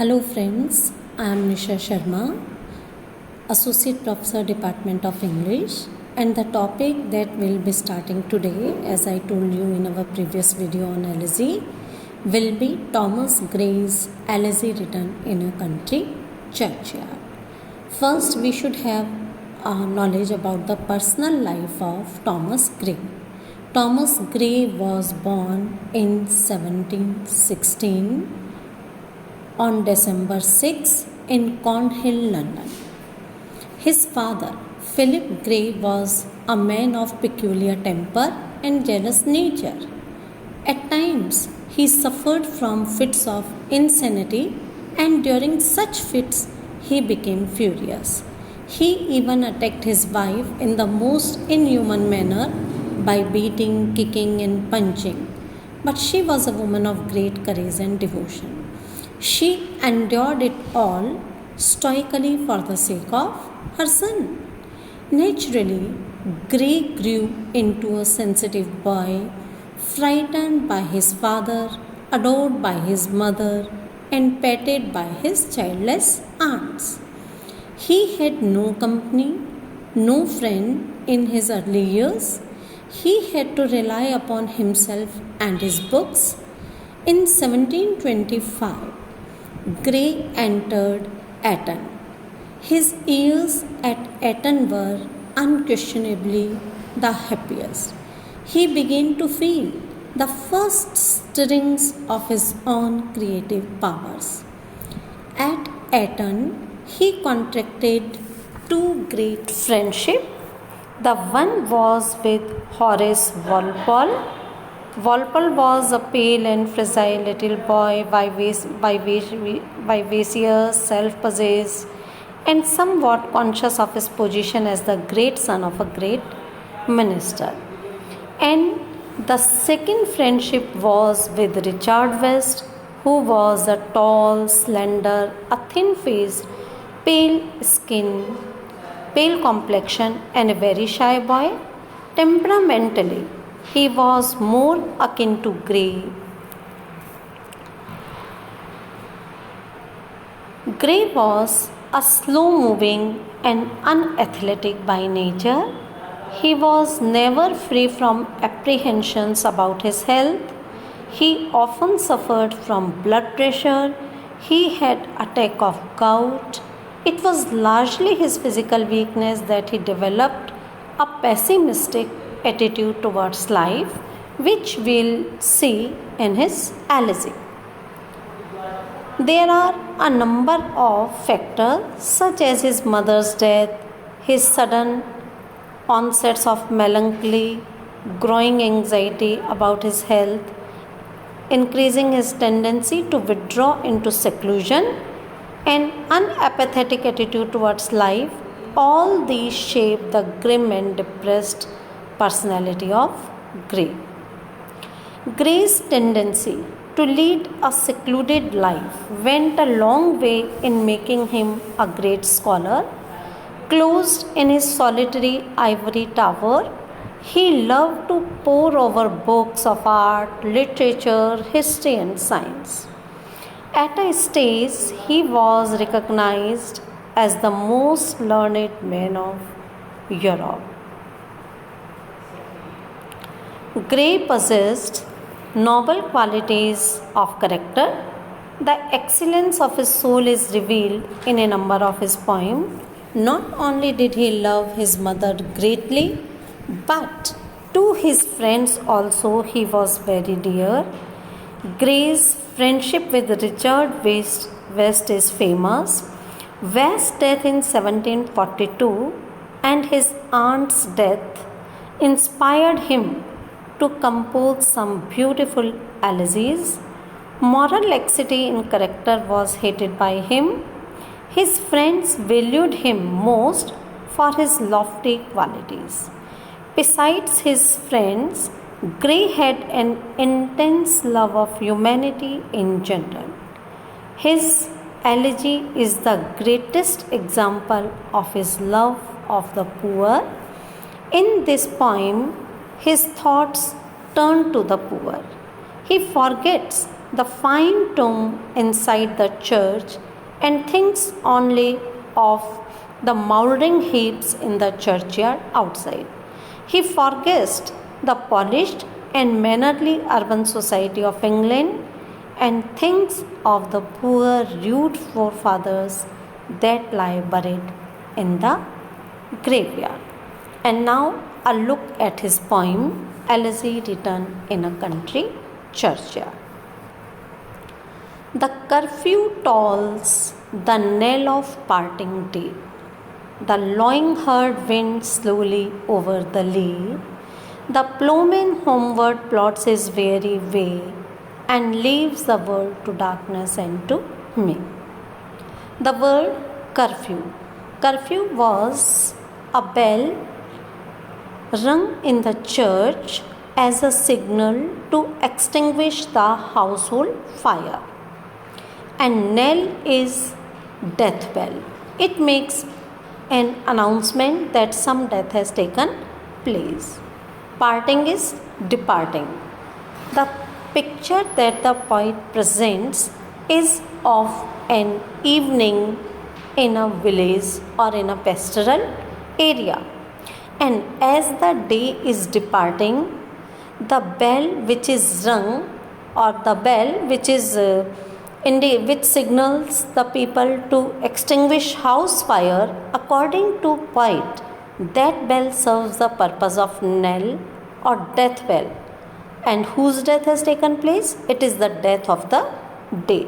Hello friends, I am Nisha Sharma, Associate Professor Department of English, and the topic that we'll be starting today, as I told you in our previous video on Alice, will be Thomas Gray's Alice Written in a Country Churchyard. First, we should have knowledge about the personal life of Thomas Gray. Thomas Gray was born in 1716 on December 6 in Cornhill, London. His father, Philip Gray, was a man of peculiar temper and jealous nature. At times, he suffered from fits of insanity, and during such fits, he became furious. He even attacked his wife in the most inhuman manner by beating, kicking, and punching. But she was a woman of great courage and devotion. She endured it all stoically for the sake of her son. Naturally, Gray grew into a sensitive boy, frightened by his father, adored by his mother, and petted by his childless aunts. He had no company, no friend in his early years. He had to rely upon himself and his books. In 1725, Gray entered Eton. His years at Eton were unquestionably the happiest. He began to feel the first stirrings of his own creative powers. At Eton, he contracted two great friendships. The one was with Horace Walpole. Walpole was a pale and fragile little boy, vivacious, self-possessed, and somewhat conscious of his position as the great son of a great minister. And the second friendship was with Richard West, who was a tall, slender, a thin-faced, pale-skinned, pale complexion, and a very shy boy. Temperamentally, he was more akin to Gray. Gray was a slow-moving and unathletic by nature. He was never free from apprehensions about his health. He often suffered from blood pressure. He had attack of gout. It was largely his physical weakness that he developed a pessimistic attitude towards life, which we'll see in his Alice. There are a number of factors such as his mother's death, his sudden onsets of melancholy, growing anxiety about his health, increasing his tendency to withdraw into seclusion, and unapathetic attitude towards life. All these shape the grim and depressed personality of Gray. Gray's tendency to lead a secluded life went a long way in making him a great scholar. Closed in his solitary ivory tower, he loved to pore over books of art, literature, history, and science. At a stage, he was recognized as the most learned man of Europe. Gray possessed noble qualities of character. The excellence of his soul is revealed in a number of his poems. Not only did he love his mother greatly, but to his friends also he was very dear. Gray's friendship with Richard West is famous. West's death in 1742 and his aunt's death inspired him to compose some beautiful Alices. Moral laxity in character was hated by him. His friends valued him most for his lofty qualities. Besides his friends, Gray had an intense love of humanity in general. His elegy is the greatest example of his love of the poor. In this poem, his thoughts turn to the poor. He forgets the fine tomb inside the church and thinks only of the mouldering heaps in the churchyard outside. He forgets the polished and mannerly urban society of England and thinks of the poor rude forefathers that lie buried in the graveyard. And now a look at his poem, Elegy Written in a Country Churchyard. The curfew tolls the knell of parting day. The lowing herd winds slowly over the lea. The ploughman homeward plods his weary way and leaves the world to darkness and to me. The word curfew. Curfew was a bell rung in the church as a signal to extinguish the household fire. And knell is death bell. It makes an announcement that some death has taken place. Parting is departing. The picture that the poet presents is of an evening in a village or in a pastoral area. And as the day is departing, the bell which is rung, or the bell which is which signals the people to extinguish house fire, according to poet, that bell serves the purpose of knell or death bell. And whose death has taken place? It is the death of the day.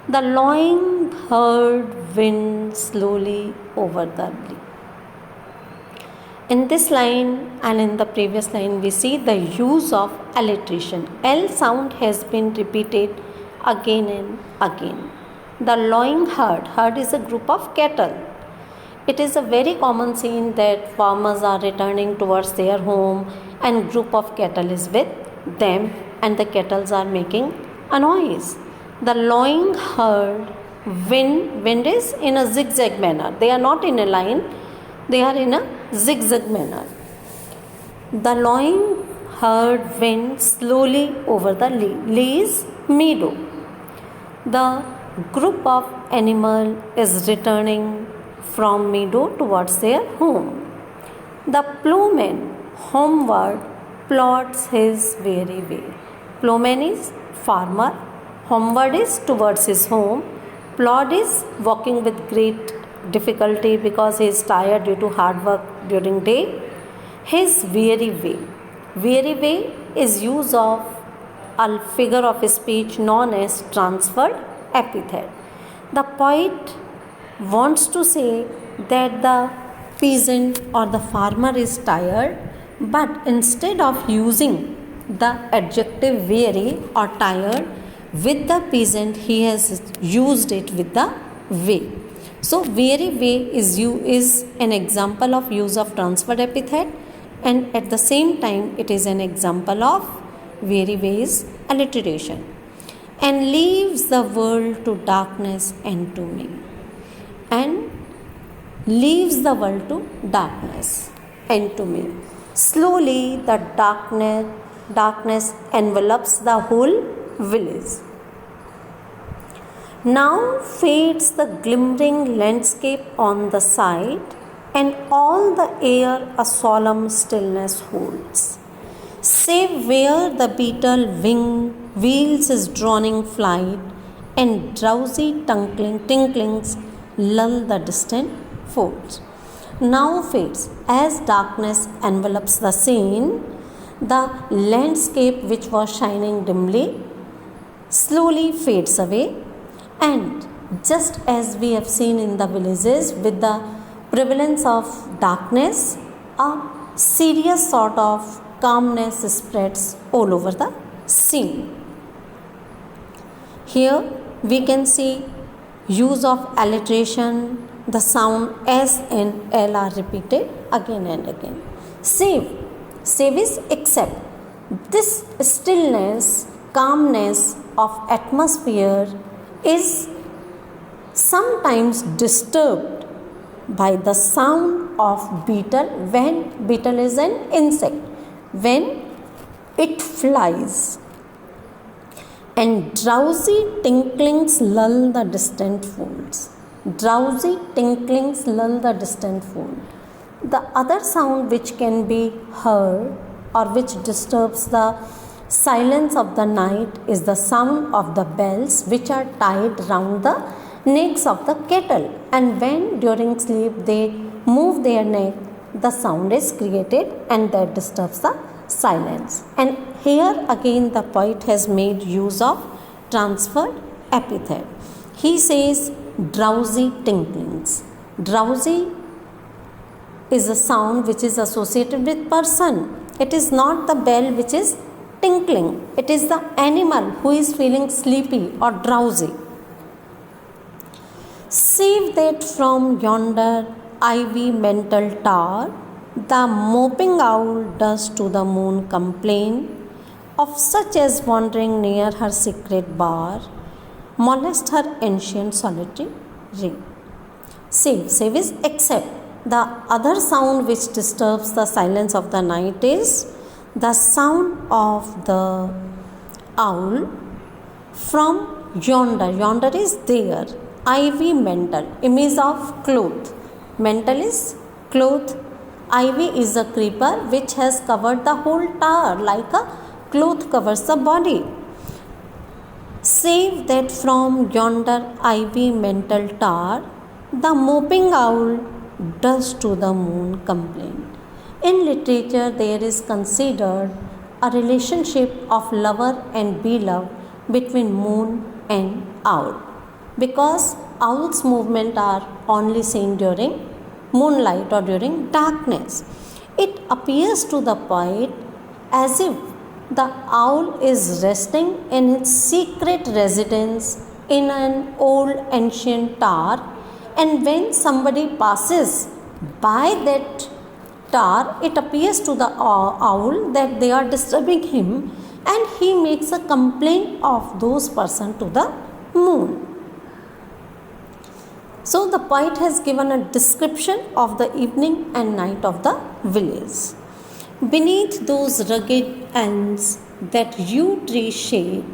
The lowing herd winds slowly over the lea. In this line and in the previous line, we see the use of alliteration. L sound has been repeated again and again. The lowing herd. Herd is a group of cattle. It is a very common scene that farmers are returning towards their home and group of cattle is with them and the cattle are making a noise. The lowing herd, wind is in a zigzag manner. They are not in a line, they are in a zigzag manner. The lowing herd winds slowly over the lea. Lea is meadow. The group of animal is returning from meadow towards their home. The ploughman homeward plods his weary way. Ploughman is farmer. Homeward is towards his home. Plod is walking with great difficulty because he is tired due to hard work during day. His weary way. Weary way is use of a figure of speech known as transferred epithet. The poet wants to say that the peasant or the farmer is tired, but instead of using the adjective weary or tired with the peasant, he has used it with the way. So weary way is an example of use of transferred epithet, and at the same time it is an example of weary ways alliteration. And leaves the world to darkness and to me. And leaves the world to darkness and to me. Slowly the darkness envelops the whole village. Now fades the glimmering landscape on the side, and all the air a solemn stillness holds. Save where the beetle wheels his droning flight, and drowsy tinklings lull the distant folds. Now fades. As darkness envelops the scene, the landscape which was shining dimly slowly fades away, and just as we have seen in the villages, with the prevalence of darkness, a serious sort of calmness spreads all over the scene. Here we can see use of alliteration. The sound S and L are repeated again and again. Save is accept. This stillness, calmness of atmosphere is sometimes disturbed by the sound of beetle. When beetle is an insect, when it flies, and drowsy tinklings lull the distant folds. Drowsy tinklings lull the distant fold. The other sound which can be heard or which disturbs the silence of the night is the sound of the bells which are tied round the necks of the kettle, and when during sleep they move their neck, the sound is created and that disturbs the silence. And here again the poet has made use of transferred epithet. He says drowsy tinklings. Drowsy is a sound which is associated with person. It is not the bell which is tinkling. It is the animal who is feeling sleepy or drowsy. Save that from yonder ivy mental tower, the moping owl does to the moon complain of such as wandering near her secret bower, molest her ancient solitary ring. Save is except. The other sound which disturbs the silence of the night is the sound of the owl from yonder. Yonder is there. Ivy mantle, image of cloth. Mantle is cloth. Ivy is a creeper which has covered the whole tower like a cloth covers the body. Save that from yonder ivy mantle tower, the moping owl does to the moon complain. In literature, there is considered a relationship of lover and beloved between moon and owl, because owl's movement are only seen during moonlight or during darkness. It appears to the poet as if the owl is resting in its secret residence in an old ancient tower, and when somebody passes by that tower, it appears to the owl that they are disturbing him, and he makes a complaint of those persons to the moon. So the poet has given a description of the evening and night of the village. Beneath those rugged elms that yew tree shade,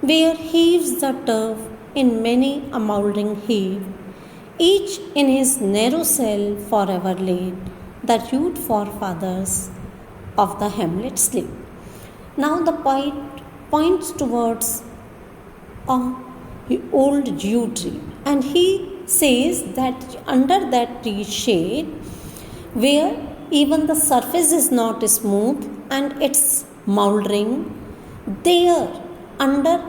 where heaves the turf in many a mouldering heap, each in his narrow cell forever laid, the rude forefathers of the hamlet sleep. Now the poet points towards an old yew tree, and he says that under that tree shade, where even the surface is not smooth and it's mouldering, there under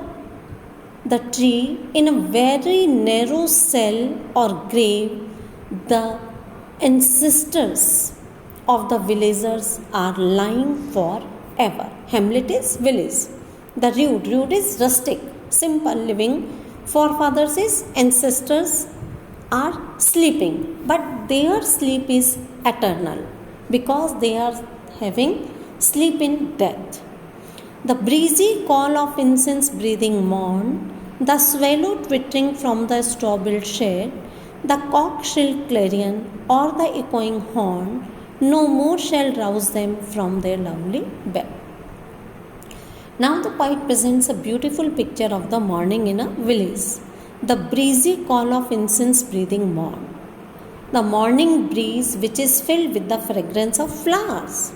the tree in a very narrow cell or grave, the ancestors of the villagers are lying forever. Hamlet is village. The rude is rustic, simple living. Forefathers is ancestors are sleeping, but their sleep is eternal because they are having sleep in death. The breezy call of incense breathing morn, the swallow twittering from the straw-built shed, the cock shrill clarion or the echoing horn, no more shall rouse them from their lovely bed. Now the poet presents a beautiful picture of the morning in a village. The breezy call of incense breathing morn. The morning breeze which is filled with the fragrance of flowers.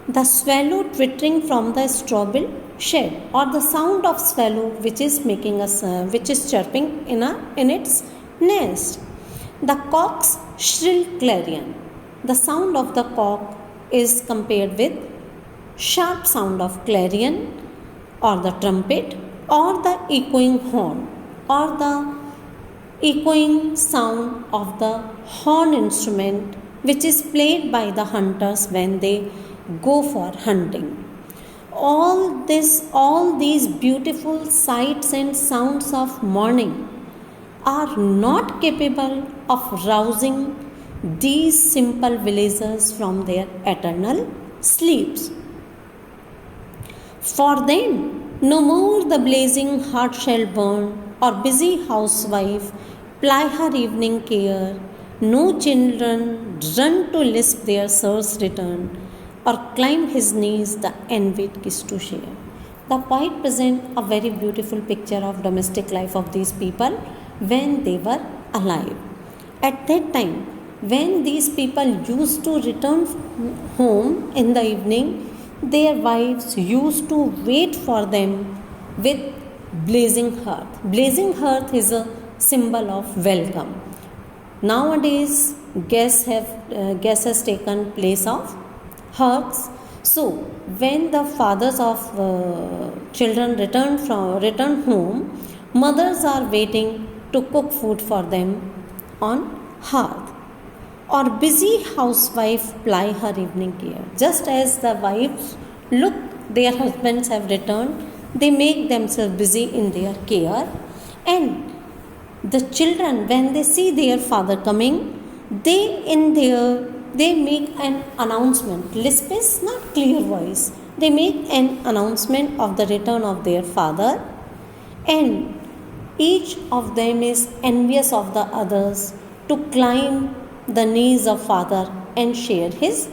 The swallow twittering from the straw-built shed, or the sound of swallow which is chirping in its nest. The cock's shrill clarion. The sound of the cock is compared with sharp sound of clarion or the trumpet or the echoing horn or the echoing sound of the horn instrument which is played by the hunters when they go for hunting. All these beautiful sights and sounds of morning are not capable of rousing these simple villagers from their eternal sleeps. For them, no more the blazing heart shall burn, or busy housewife ply her evening care. No children run to lisp their sir's return, or climb his knees the envied kiss to share. The poet presents a very beautiful picture of domestic life of these people when they were alive. At that time, when these people used to return home in the evening, their wives used to wait for them with blazing hearth. Blazing hearth is a symbol of welcome. Nowadays, gas has taken place of hearths. So, when the fathers of children return home, mothers are waiting to cook food for them on hearth, or busy housewife ply her evening care. Just as the wives look their husbands have returned, they make themselves busy in their care, and the children, when they see their father coming, they make an announcement. Lisp is not clear voice. They make an announcement of the return of their father, and each of them is envious of the others to climb the knees of father and share his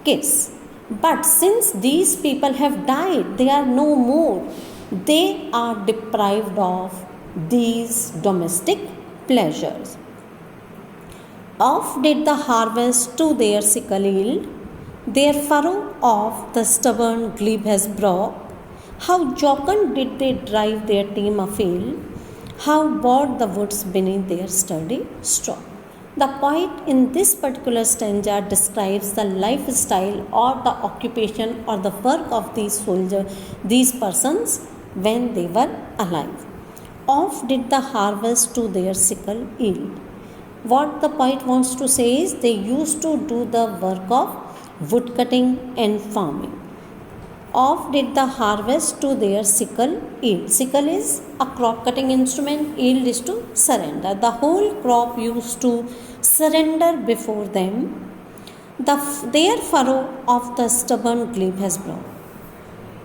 kiss. But since these people have died, they are no more. They are deprived of these domestic pleasures. Off did the harvest to their sickle yield, their furrow of the stubborn glebe has broke. How jocund did they drive their team afield, how bowed the woods beneath their sturdy stroke. The poet in this particular stanza describes the lifestyle or the occupation or the work of these persons when they were alive. Off did the harvest to their sickle yield. What the poet wants to say is they used to do the work of wood cutting and farming. Off did the harvest to their sickle yield. Sickle is a crop cutting instrument, yield is to surrender. The whole crop used to surrender before them. Their furrow of the stubborn glebe has broken.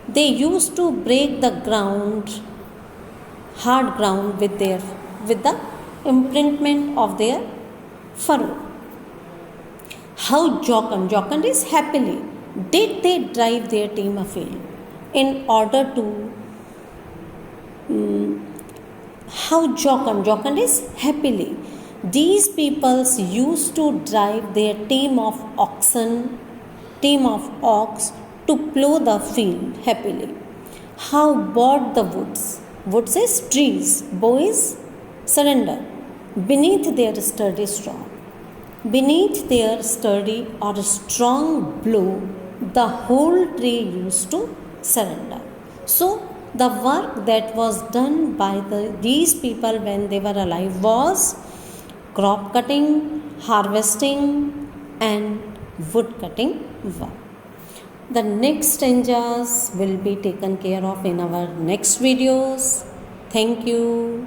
They used to break the ground, hard ground with the imprintment of their furrow. How jocund is happily did they drive their team afield in order to how jocund is happily. These peoples used to drive their team of ox to plough the field happily. How bowed the woods. Woods is trees, bow is surrender. Beneath their sturdy straw. Beneath their sturdy or strong blow, the whole tree used to surrender. So, the work that was done by these people when they were alive was crop cutting, harvesting, and wood cutting work. The next stanzas will be taken care of in our next videos. Thank you.